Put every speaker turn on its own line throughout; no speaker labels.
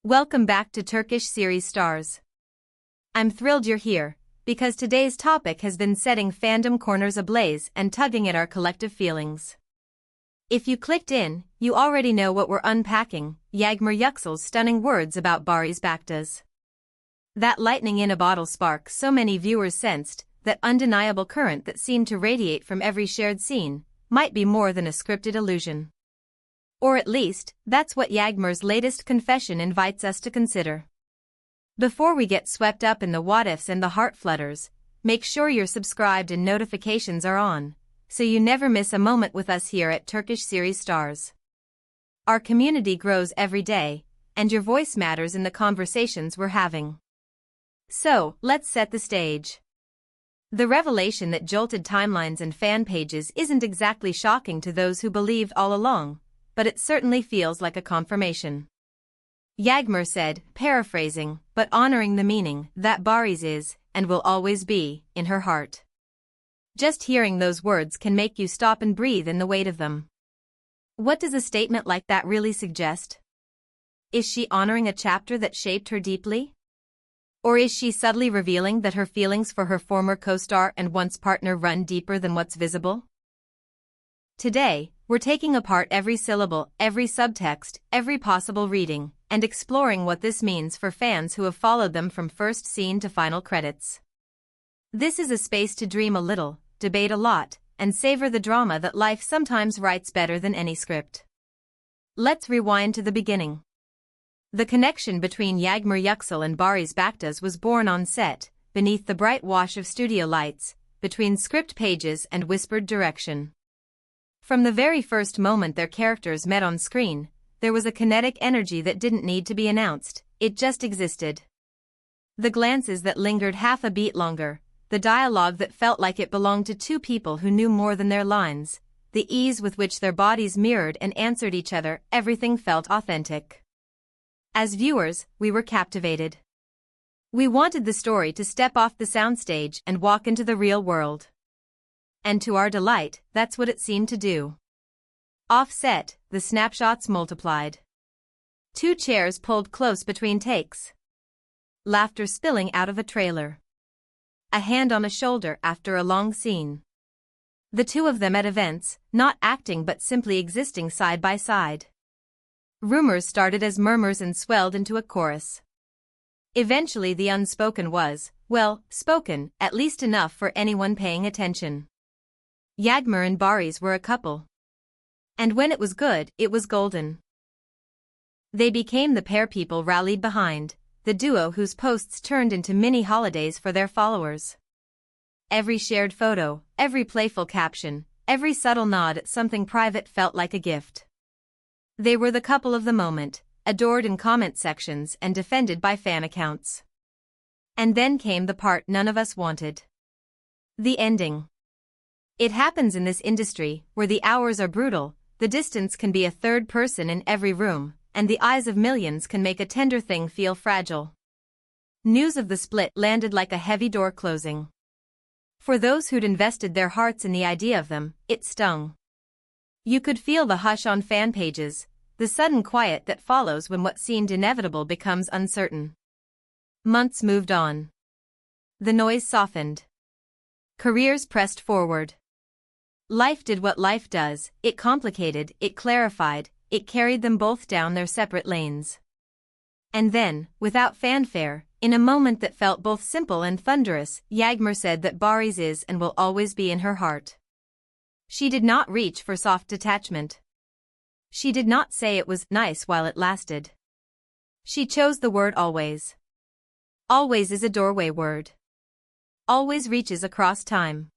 Welcome back to Turkish series stars. I'm thrilled you're here, because today's topic has been setting fandom corners ablaze and tugging at our collective feelings. If you clicked in, you already know what we're unpacking: Yağmur Yüksel's stunning words about Barış Bakta's. That lightning-in-a-bottle spark so many viewers sensed, that undeniable current that seemed to radiate from every shared scene, might be more than a scripted illusion. Or at least, that's what Yağmur's latest confession invites us to consider. Before we get swept up in the what-ifs and the heart flutters, make sure you're subscribed and notifications are on, so you never miss a moment with us here at Turkish Series Stars. Our community grows every day, and your voice matters in the conversations we're having. So, let's set the stage. The revelation that jolted timelines and fan pages isn't exactly shocking to those who believed all along, but it certainly feels like a confirmation. Yağmur said, paraphrasing, but honoring the meaning, that Barış is, and will always be, in her heart. Just hearing those words can make you stop and breathe in the weight of them. What does a statement like that really suggest? Is she honoring a chapter that shaped her deeply? Or is she subtly revealing that her feelings for her former co-star and once partner run deeper than what's visible? Today, we're taking apart every syllable, every subtext, every possible reading, and exploring what this means for fans who have followed them from first scene to final credits. This is a space to dream a little, debate a lot, and savor the drama that life sometimes writes better than any script. Let's rewind to the beginning. The connection between Yağmur Yüksel and Barış Bakta was born on set, beneath the bright wash of studio lights, between script pages and whispered direction. From the very first moment their characters met on screen, there was a kinetic energy that didn't need to be announced, it just existed. The glances that lingered half a beat longer, the dialogue that felt like it belonged to two people who knew more than their lines, the ease with which their bodies mirrored and answered each other, everything felt authentic. As viewers, we were captivated. We wanted the story to step off the soundstage and walk into the real world. And to our delight, that's what it seemed to do. Off-set, the snapshots multiplied. Two chairs pulled close between takes. Laughter spilling out of a trailer. A hand on a shoulder after a long scene. The two of them at events, not acting but simply existing side by side. Rumors started as murmurs and swelled into a chorus. Eventually the unspoken was, well, spoken, at least enough for anyone paying attention. Yağmur and Barış were a couple. And when it was good, it was golden. They became the pair people rallied behind, the duo whose posts turned into mini holidays for their followers. Every shared photo, every playful caption, every subtle nod at something private felt like a gift. They were the couple of the moment, adored in comment sections and defended by fan accounts. And then came the part none of us wanted. The ending. It happens in this industry, where the hours are brutal, the distance can be a third person in every room, and the eyes of millions can make a tender thing feel fragile. News of the split landed like a heavy door closing. For those who'd invested their hearts in the idea of them, it stung. You could feel the hush on fan pages, the sudden quiet that follows when what seemed inevitable becomes uncertain. Months moved on. The noise softened. Careers pressed forward. Life did what life does, it complicated, it clarified, it carried them both down their separate lanes. And then, without fanfare, in a moment that felt both simple and thunderous, Yağmur said that Barış is and will always be in her heart. She did not reach for soft detachment. She did not say it was nice while it lasted. She chose the word always. Always is a doorway word. Always reaches across time.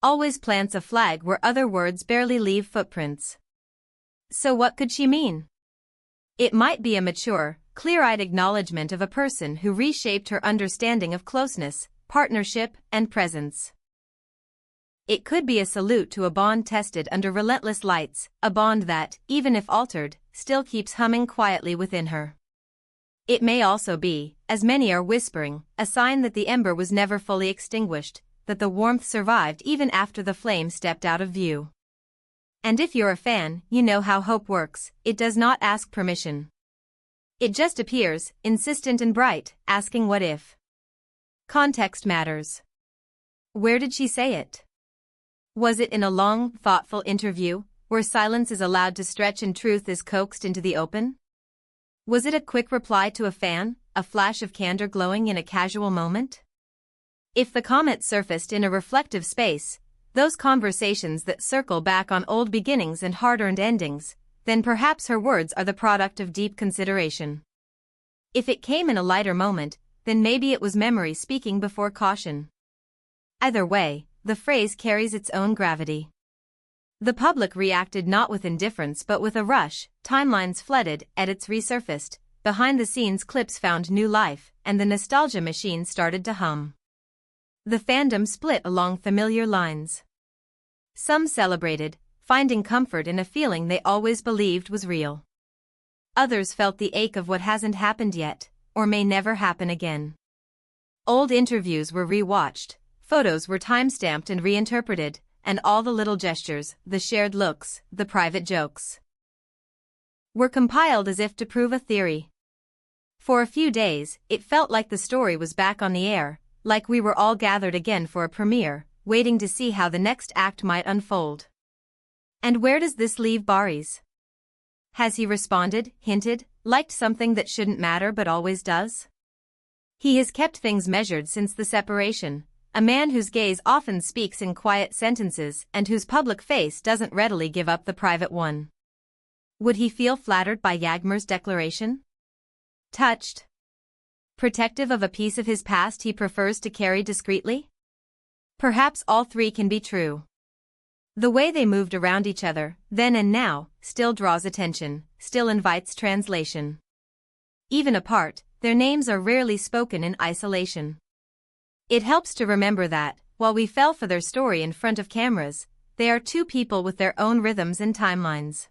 Always plants a flag where other words barely leave footprints. So what could she mean? It might be a mature, clear-eyed acknowledgement of a person who reshaped her understanding of closeness, partnership, and presence. It could be a salute to a bond tested under relentless lights, a bond that, even if altered, still keeps humming quietly within her. It may also be, as many are whispering, a sign that the ember was never fully extinguished, that the warmth survived even after the flame stepped out of view. And if you're a fan, you know how hope works, it does not ask permission. It just appears, insistent and bright, asking what if. Context matters. Where did she say it? Was it in a long, thoughtful interview, where silence is allowed to stretch and truth is coaxed into the open? Was it a quick reply to a fan, a flash of candor glowing in a casual moment? If the comment surfaced in a reflective space, those conversations that circle back on old beginnings and hard-earned endings, then perhaps her words are the product of deep consideration. If it came in a lighter moment, then maybe it was memory speaking before caution. Either way, the phrase carries its own gravity. The public reacted not with indifference but with a rush, timelines flooded, edits resurfaced, behind-the-scenes clips found new life, and the nostalgia machine started to hum. The fandom split along familiar lines. Some celebrated, finding comfort in a feeling they always believed was real. Others felt the ache of what hasn't happened yet, or may never happen again. Old interviews were re-watched, photos were time-stamped and reinterpreted, and all the little gestures, the shared looks, the private jokes, were compiled as if to prove a theory. For a few days, it felt like the story was back on the air, like we were all gathered again for a premiere, waiting to see how the next act might unfold. And where does this leave Barış? Has he responded, hinted, liked something that shouldn't matter but always does? He has kept things measured since the separation, a man whose gaze often speaks in quiet sentences and whose public face doesn't readily give up the private one. Would he feel flattered by Yağmur's declaration? Touched? Protective of a piece of his past he prefers to carry discreetly? Perhaps all three can be true. The way they moved around each other, then and now, still draws attention, still invites translation. Even apart, their names are rarely spoken in isolation. It helps to remember that, while we fell for their story in front of cameras, they are two people with their own rhythms and timelines.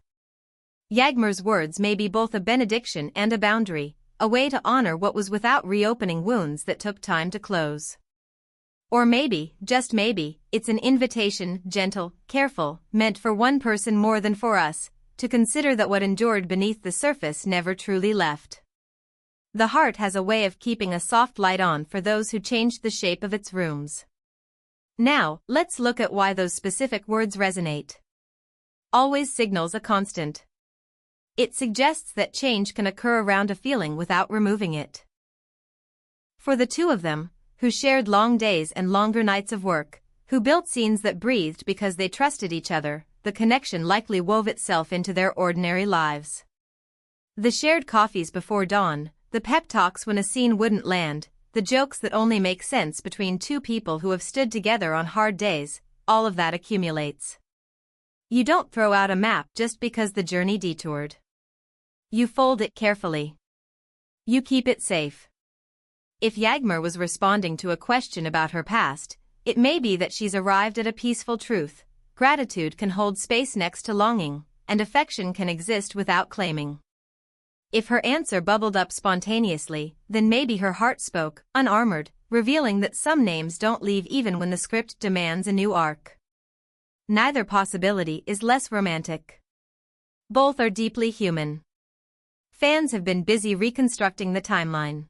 Yağmur's words may be both a benediction and a boundary, a way to honor what was without reopening wounds that took time to close. Or maybe, just maybe, it's an invitation, gentle, careful, meant for one person more than for us, to consider that what endured beneath the surface never truly left. The heart has a way of keeping a soft light on for those who changed the shape of its rooms. Now, let's look at why those specific words resonate. Always signals a constant. It suggests that change can occur around a feeling without removing it. For the two of them, who shared long days and longer nights of work, who built scenes that breathed because they trusted each other, the connection likely wove itself into their ordinary lives. The shared coffees before dawn, the pep talks when a scene wouldn't land, the jokes that only make sense between two people who have stood together on hard days, all of that accumulates. You don't throw out a map just because the journey detoured. You fold it carefully. You keep it safe. If Yağmur was responding to a question about her past, it may be that she's arrived at a peaceful truth. Gratitude can hold space next to longing, and affection can exist without claiming. If her answer bubbled up spontaneously, then maybe her heart spoke, unarmored, revealing that some names don't leave even when the script demands a new arc. Neither possibility is less romantic. Both are deeply human. Fans have been busy reconstructing the timeline.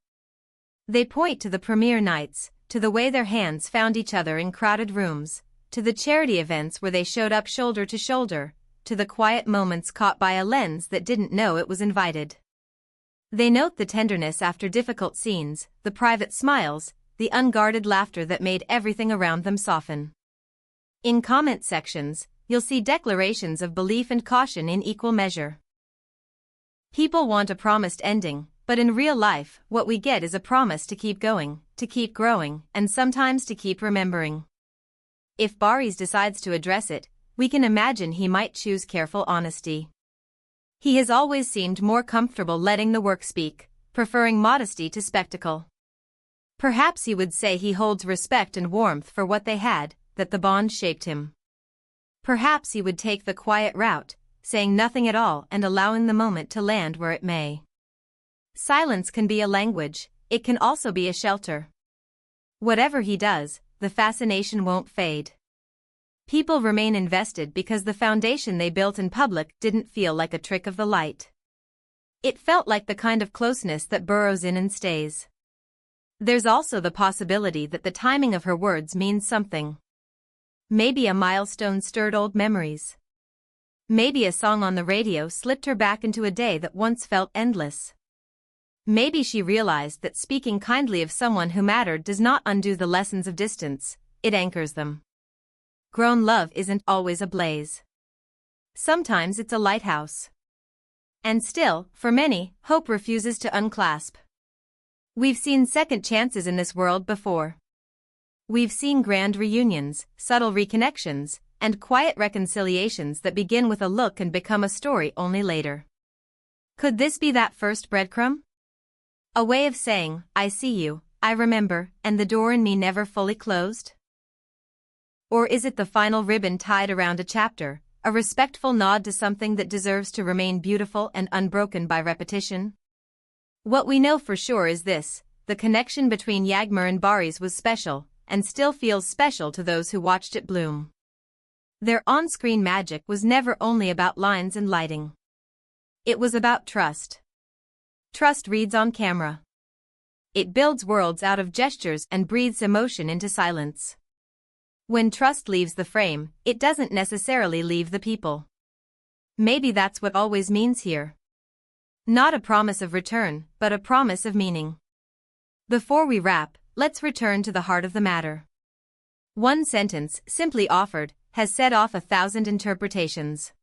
They point to the premiere nights, to the way their hands found each other in crowded rooms, to the charity events where they showed up shoulder to shoulder, to the quiet moments caught by a lens that didn't know it was invited. They note the tenderness after difficult scenes, the private smiles, the unguarded laughter that made everything around them soften. In comment sections, you'll see declarations of belief and caution in equal measure. People want a promised ending, but in real life, what we get is a promise to keep going, to keep growing, and sometimes to keep remembering. If Barış decides to address it, we can imagine he might choose careful honesty. He has always seemed more comfortable letting the work speak, preferring modesty to spectacle. Perhaps he would say he holds respect and warmth for what they had, that the bond shaped him. Perhaps he would take the quiet route, saying nothing at all and allowing the moment to land where it may. Silence can be a language, it can also be a shelter. Whatever he does, the fascination won't fade. People remain invested because the foundation they built in public didn't feel like a trick of the light. It felt like the kind of closeness that burrows in and stays. There's also the possibility that the timing of her words means something. Maybe a milestone stirred old memories. Maybe a song on the radio slipped her back into a day that once felt endless. Maybe she realized that speaking kindly of someone who mattered does not undo the lessons of distance, it anchors them. Grown love isn't always a blaze. Sometimes it's a lighthouse. And still, for many, hope refuses to unclasp. We've seen second chances in this world before. We've seen grand reunions, subtle reconnections, and quiet reconciliations that begin with a look and become a story only later. Could this be that first breadcrumb? A way of saying, I see you, I remember, and the door in me never fully closed? Or is it the final ribbon tied around a chapter, a respectful nod to something that deserves to remain beautiful and unbroken by repetition? What we know for sure is this: the connection between Yağmur and Barış was special, and still feels special to those who watched it bloom. Their on-screen magic was never only about lines and lighting. It was about trust. Trust reads on camera. It builds worlds out of gestures and breathes emotion into silence. When trust leaves the frame, it doesn't necessarily leave the people. Maybe that's what always means here. Not a promise of return, but a promise of meaning. Before we wrap, let's return to the heart of the matter. One sentence, simply offered, has set off 1,000 interpretations.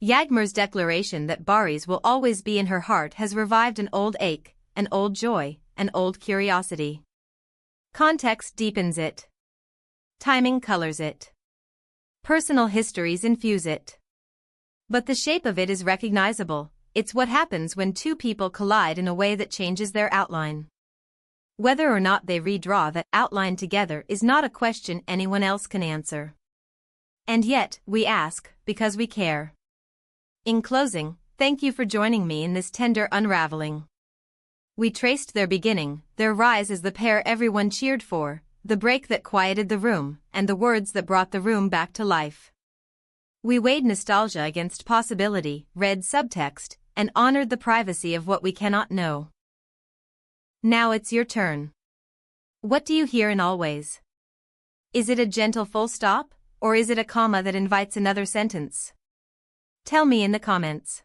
Yağmur's declaration that Barış will always be in her heart has revived an old ache, an old joy, an old curiosity. Context deepens it. Timing colors it. Personal histories infuse it. But the shape of it is recognizable. It's what happens when two people collide in a way that changes their outline. Whether or not they redraw that outline together is not a question anyone else can answer. And yet, we ask, because we care. In closing, thank you for joining me in this tender unraveling. We traced their beginning, their rise as the pair everyone cheered for, the break that quieted the room, and the words that brought the room back to life. We weighed nostalgia against possibility, read subtext, and honored the privacy of what we cannot know. Now it's your turn. What do you hear in always? Is it a gentle full stop, or is it a comma that invites another sentence? Tell me in the comments.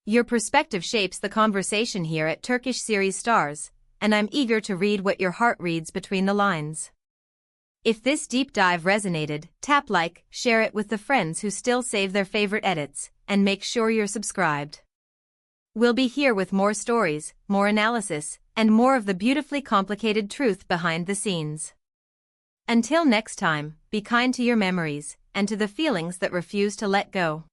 Your perspective shapes the conversation here at Turkish Series Stars, and I'm eager to read what your heart reads between the lines. If this deep dive resonated, tap like, share it with the friends who still save their favorite edits, and make sure you're subscribed. We'll be here with more stories, more analysis, and more of the beautifully complicated truth behind the scenes. Until next time, be kind to your memories, and to the feelings that refuse to let go.